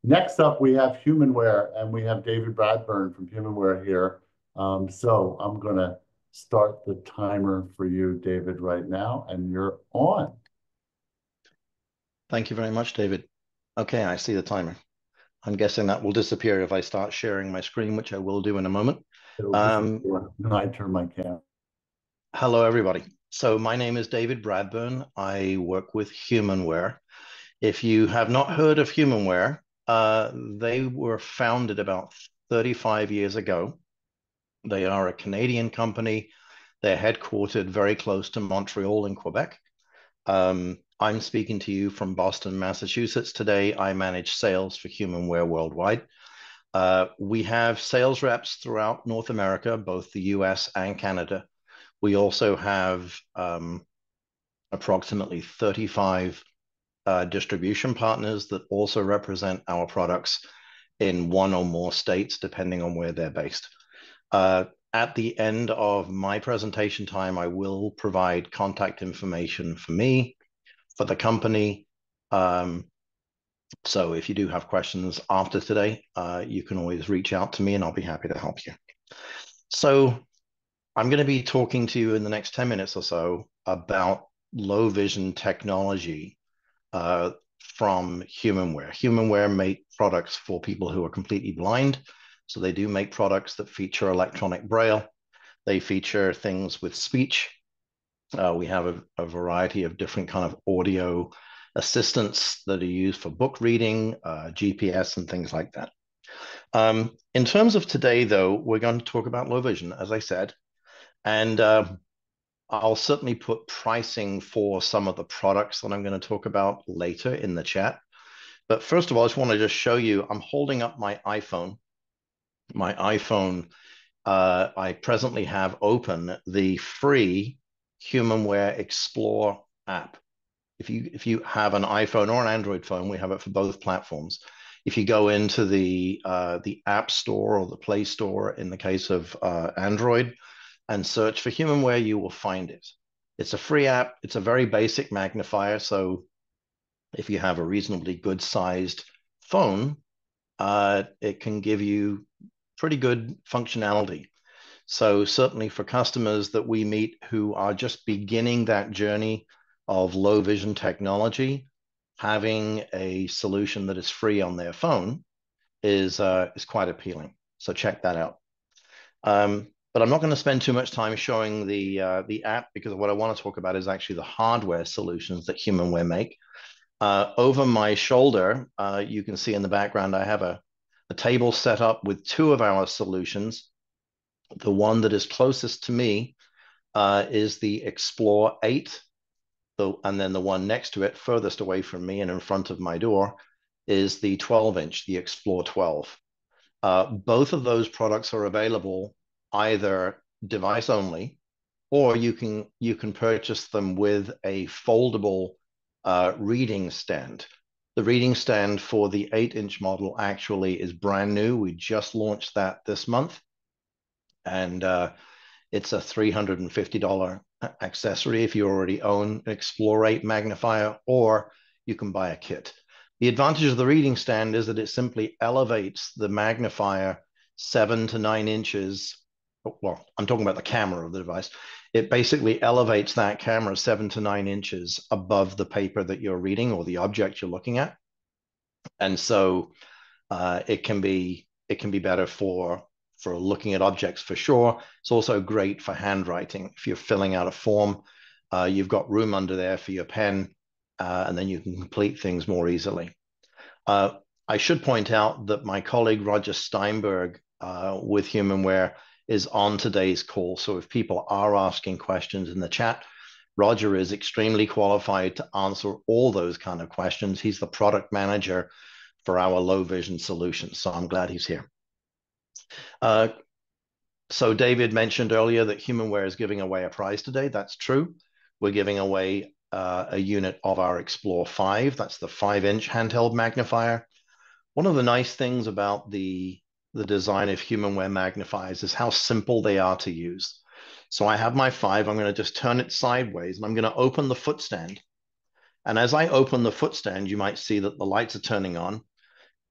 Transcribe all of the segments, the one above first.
Next up, we have HumanWare, and we have David Bradburn from HumanWare here. So I'm going to start the timer for you, David, right now, and you're on. Thank you very much, David. Okay, I see the timer. I'm guessing that will disappear if I start sharing my screen, which I will do in a moment. It'll Um, disappear when I turn my camera. Hello, everybody. So my name is David Bradburn. I work with HumanWare. If you have not heard of HumanWare, they were founded about 35 years ago. They are a Canadian company. They're headquartered very close to Montreal in Quebec. I'm speaking to you from Boston, Massachusetts today. I manage sales for HumanWare worldwide. We have sales reps throughout North America, both the US and Canada. We also have approximately 35 distribution partners that also represent our products in one or more states, depending on where they're based. At the end of my presentation time, I will provide contact information for me, for the company. So if you do have questions after today, you can always reach out to me and I'll be happy to help you. So I'm going to be talking to you in the next 10 minutes or so about low vision technology from HumanWare. HumanWare make products for people who are completely blind. So they do make products that feature electronic braille. They feature things with speech. We have a variety of different kind of audio assistants that are used for book reading, GPS, and things like that. In terms of today, though, we're going to talk about low vision, as I said, and I'll certainly put pricing for some of the products that I'm going to talk about later in the chat. But first of all, I just want to just show you, I'm holding up my iPhone. My iPhone, I presently have open the free HumanWare Explore app. If you have an iPhone or an Android phone, we have it for both platforms. If you go into the App Store or the Play Store in the case of Android and search for HumanWare, you will find it. It's a free app. It's a very basic magnifier. So if you have a reasonably good sized phone, it can give you pretty good functionality. So certainly for customers that we meet who are just beginning that journey of low vision technology, having a solution that is free on their phone is quite appealing. So check that out. But I'm not going to spend too much time showing the app because what I want to talk about is actually the hardware solutions that HumanWare make. Over my shoulder, you can see in the background, I have a table set up with two of our solutions. The one that is closest to me is the Explore 8, and then the one next to it, furthest away from me and in front of my door, is the 12-inch, the Explore 12. Both of those products are available either device only, or you can purchase them with a foldable reading stand. The reading stand for the 8-inch model actually is brand new. We just launched that this month, and it's a $350 accessory if you already own an Explore 8 magnifier, or you can buy a kit. The advantage of the reading stand is that it simply elevates the magnifier 7 to 9 inches. Well, I'm talking about the camera of the device. It basically elevates that camera 7 to 9 inches above the paper that you're reading or the object you're looking at. And so it can be better for looking at objects for sure. It's also great for handwriting. If you're filling out a form, you've got room under there for your pen, and then you can complete things more easily. I should point out that my colleague Roger Steinberg with HumanWare is on today's call. So if people are asking questions in the chat, Roger is extremely qualified to answer all those kind of questions. He's the product manager for our low vision solutions. So I'm glad he's here. So David mentioned earlier that HumanWare is giving away a prize today. That's true. We're giving away a unit of our Explore 5. That's the 5-inch handheld magnifier. One of the nice things about the design of HumanWare magnifiers is how simple they are to use. So I have my 5. I'm going to just turn it sideways, and I'm going to open the footstand. And as I open the footstand, you might see that the lights are turning on.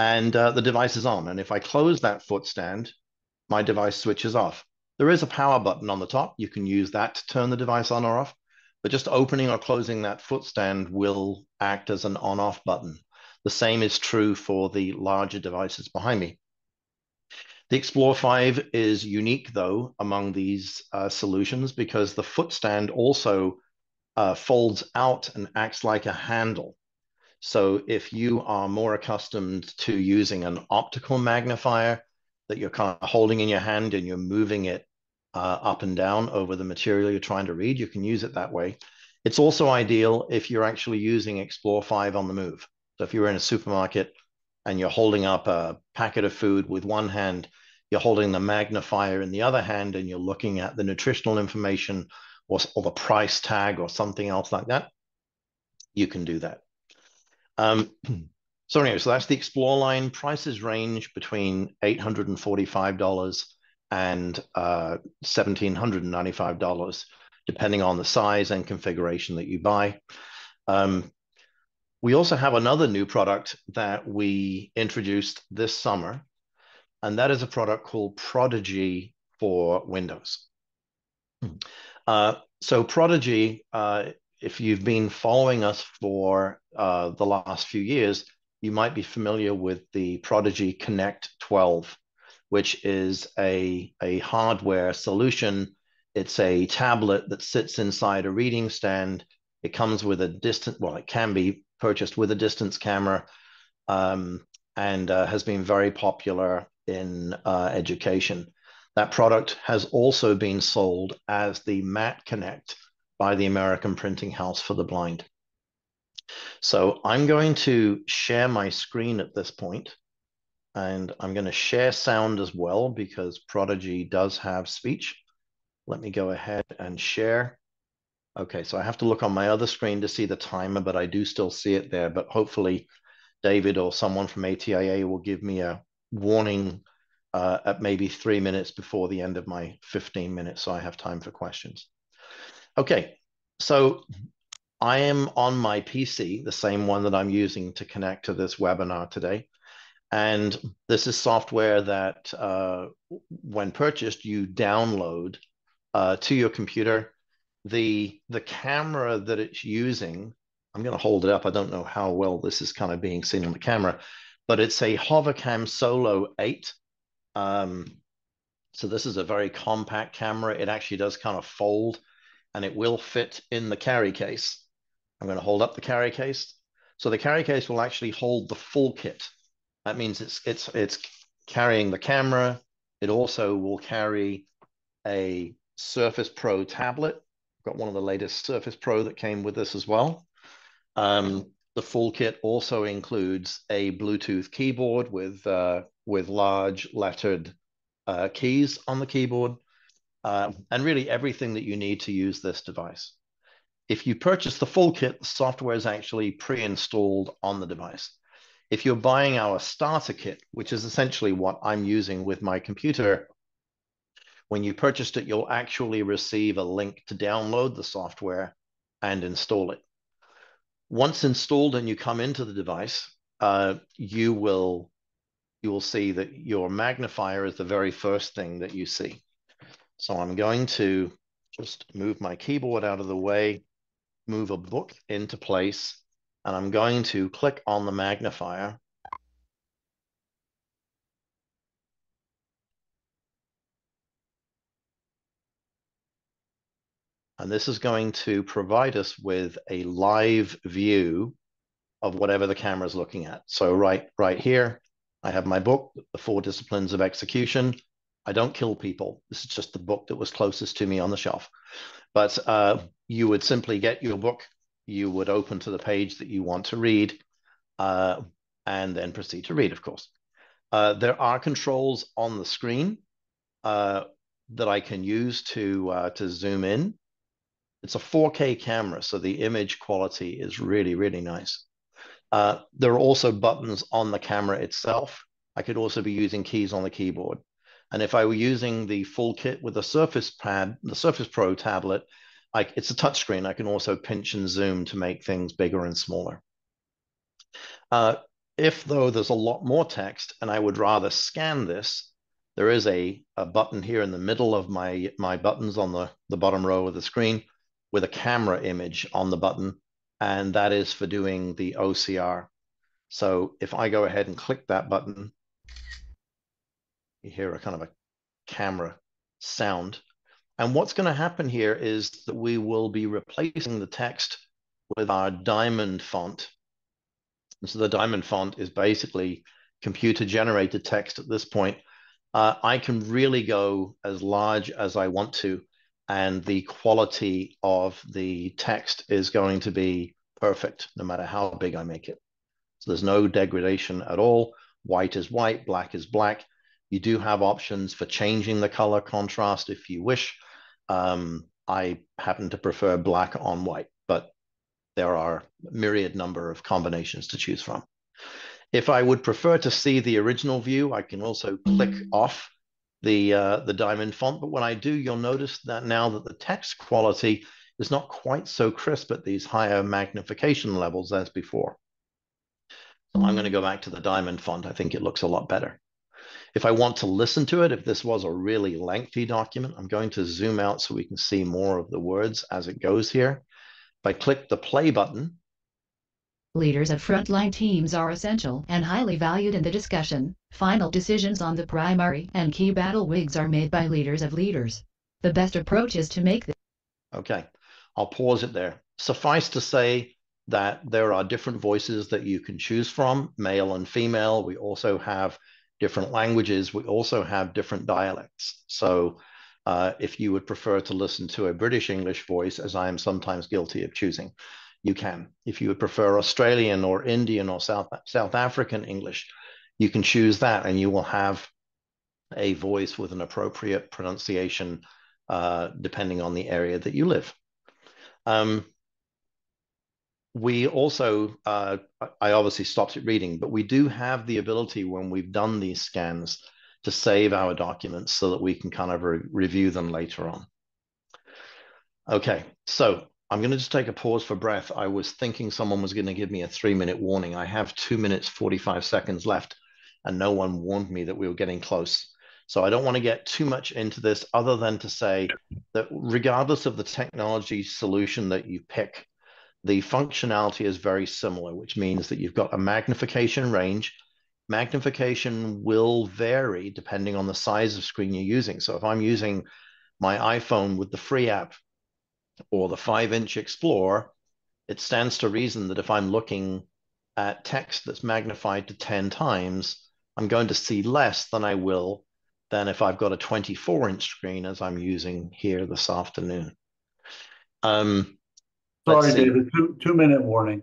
and the device is on. And if I close that foot stand, my device switches off. There is a power button on the top. You can use that to turn the device on or off, but just opening or closing that foot stand will act as an on-off button. The same is true for the larger devices behind me. The Explore 5 is unique, though, among these solutions because the foot stand also folds out and acts like a handle. So if you are more accustomed to using an optical magnifier that you're kind of holding in your hand and you're moving it up and down over the material you're trying to read, you can use it that way. It's also ideal if you're actually using Explore 5 on the move. So if you're in a supermarket and you're holding up a packet of food with one hand, you're holding the magnifier in the other hand, and you're looking at the nutritional information or the price tag or something else like that, you can do that. So anyway, so that's the Explore line. Prices range between $845 and $1,795, depending on the size and configuration that you buy. We also have another new product that we introduced this summer, and that is a product called Prodigy for Windows. So Prodigy, if you've been following us for the last few years, you might be familiar with the Prodigy Connect 12, which is a hardware solution. It's a tablet that sits inside a reading stand. It comes with a distance, well, it can be purchased with a distance camera, and has been very popular in education. That product has also been sold as the Mat Connect by the American Printing House for the Blind. So I'm going to share my screen at this point, and I'm going to share sound as well because Prodigy does have speech. Let me go ahead and share. Okay, so I have to look on my other screen to see the timer, but I do still see it there. But hopefully David or someone from ATIA will give me a warning at maybe 3 minutes before the end of my 15 minutes, so I have time for questions. Okay, so I am on my PC, the same one that I'm using to connect to this webinar today. And this is software that when purchased, you download to your computer. The camera that it's using, I'm going to hold it up. I don't know how well this is kind of being seen on the camera, but it's a Hovercam Solo 8. So this is a very compact camera. It actually does kind of fold, and it will fit in the carry case. I'm going to hold up the carry case. So the carry case will actually hold the full kit. That means it's carrying the camera. It also will carry a Surface Pro tablet. I've got one of the latest Surface Pro that came with this as well. The full kit also includes a Bluetooth keyboard with large lettered keys on the keyboard, and really everything that you need to use this device. If you purchase the full kit, the software is actually pre-installed on the device. If you're buying our starter kit, which is essentially what I'm using with my computer, when you purchased it, you'll actually receive a link to download the software and install it. Once installed and you come into the device, you will see that your magnifier is the very first thing that you see. So I'm going to just move my keyboard out of the way, move a book into place, and I'm going to click on the magnifier. And this is going to provide us with a live view of whatever the camera is looking at. So right here, I have my book, The 4 Disciplines of Execution. I don't kill people. This is just the book that was closest to me on the shelf. But you would simply get your book, you would open to the page that you want to read, and then proceed to read, of course. There are controls on the screen that I can use to zoom in. It's a 4K camera, so the image quality is really, really nice. There are also buttons on the camera itself. I could also be using keys on the keyboard. And if I were using the full kit with the Surface Pro tablet, it's a touchscreen. I can also pinch and zoom to make things bigger and smaller. If, though, there's a lot more text and I would rather scan this, there is a button here in the middle of my buttons on the bottom row of the screen with a camera image on the button, and that is for doing the OCR. So if I go ahead and click that button, you hear a kind of a camera sound. And what's going to happen here is that we will be replacing the text with our diamond font. And so the diamond font is basically computer generated text at this point. I can really go as large as I want to, and the quality of the text is going to be perfect no matter how big I make it. So there's no degradation at all. White is white, black is black. You do have options for changing the color contrast if you wish. I happen to prefer black on white, but there are a myriad number of combinations to choose from. If I would prefer to see the original view, I can also click off the diamond font. But when I do, you'll notice that now that the text quality is not quite so crisp at these higher magnification levels as before. So I'm going to go back to the diamond font. I think it looks a lot better. If I want to listen to it, if this was a really lengthy document, I'm going to zoom out so we can see more of the words as it goes here. If I click the play button. Leaders of frontline teams are essential and highly valued in the discussion. Final decisions on the primary and key battle wigs are made by leaders of leaders. The best approach is to make the... Okay, I'll pause it there. Suffice to say that there are different voices that you can choose from, male and female. We also have different languages. We also have different dialects. So if you would prefer to listen to a British English voice, as I am sometimes guilty of choosing, you can. If you would prefer Australian or Indian or South African English, you can choose that, and you will have a voice with an appropriate pronunciation depending on the area that you live. We also, I obviously stopped it reading, but we do have the ability when we've done these scans to save our documents so that we can kind of review them later on. Okay, so I'm going to just take a pause for breath. I was thinking someone was going to give me a 3-minute warning. I have 2 minutes, 45 seconds left, and no one warned me that we were getting close. So I don't want to get too much into this other than to say that regardless of the technology solution that you pick, the functionality is very similar, which means that you've got a magnification range. Magnification will vary depending on the size of screen you're using. So if I'm using my iPhone with the free app or the 5-inch Explorer, it stands to reason that if I'm looking at text that's magnified to 10 times, I'm going to see less than I will than if I've got a 24-inch screen as I'm using here this afternoon. Sorry, David, 2-minute warning.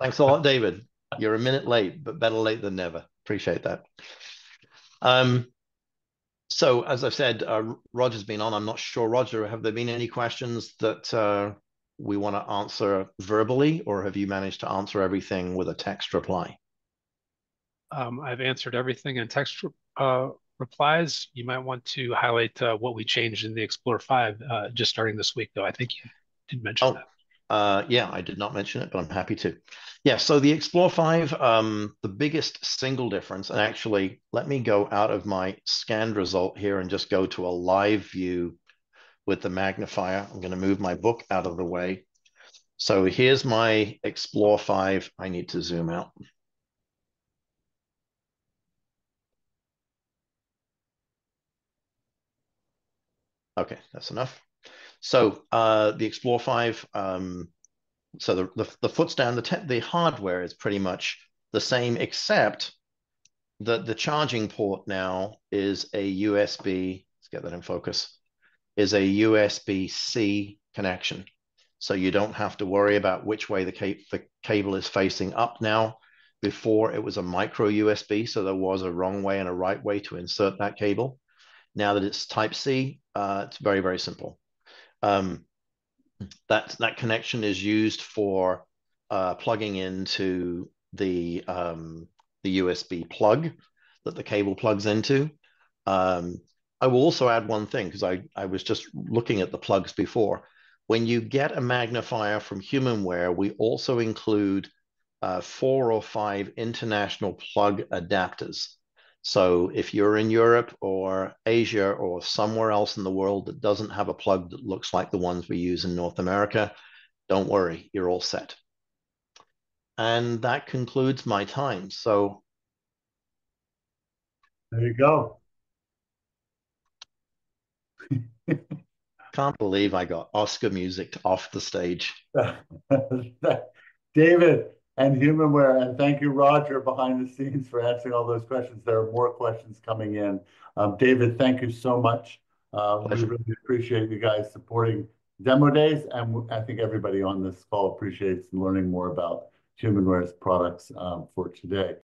Thanks a lot, David. You're a minute late, but better late than never. Appreciate that. So as I've said, Roger's been on. I'm not sure, Roger, have there been any questions that we want to answer verbally, or have you managed to answer everything with a text reply? I've answered everything in text replies. You might want to highlight what we changed in the Explorer 5 just starting this week, though. I think you did mention that. Yeah, I did not mention it, but I'm happy to. Yeah, so the Explorer 5, the biggest single difference, and actually, let me go out of my scanned result here and just go to a live view with the magnifier. I'm going to move my book out of the way. So here's my Explorer 5. I need to zoom out. Okay, that's enough. So the Explorer 5, so the foot's down, the hardware is pretty much the same, except that the charging port now is a USB, let's get that in focus, is a USB-C connection. So you don't have to worry about which way the cable is facing up now. Before it was a micro USB, so there was a wrong way and a right way to insert that cable. Now that it's Type-C, it's very, very simple. That connection is used for plugging into the USB plug that the cable plugs into. I will also add one thing, because I was just looking at the plugs before. When you get a magnifier from HumanWare, we also include 4 or 5 international plug adapters. So if you're in Europe or Asia or somewhere else in the world that doesn't have a plug that looks like the ones we use in North America, don't worry, you're all set. And that concludes my time. So there you go. can't believe I got Oscar music off the stage. David and HumanWare, and thank you, Roger, behind the scenes for answering all those questions. There are more questions coming in. David, thank you so much. We really appreciate you guys supporting Demo Days, and I think everybody on this call appreciates learning more about HumanWare's products for today.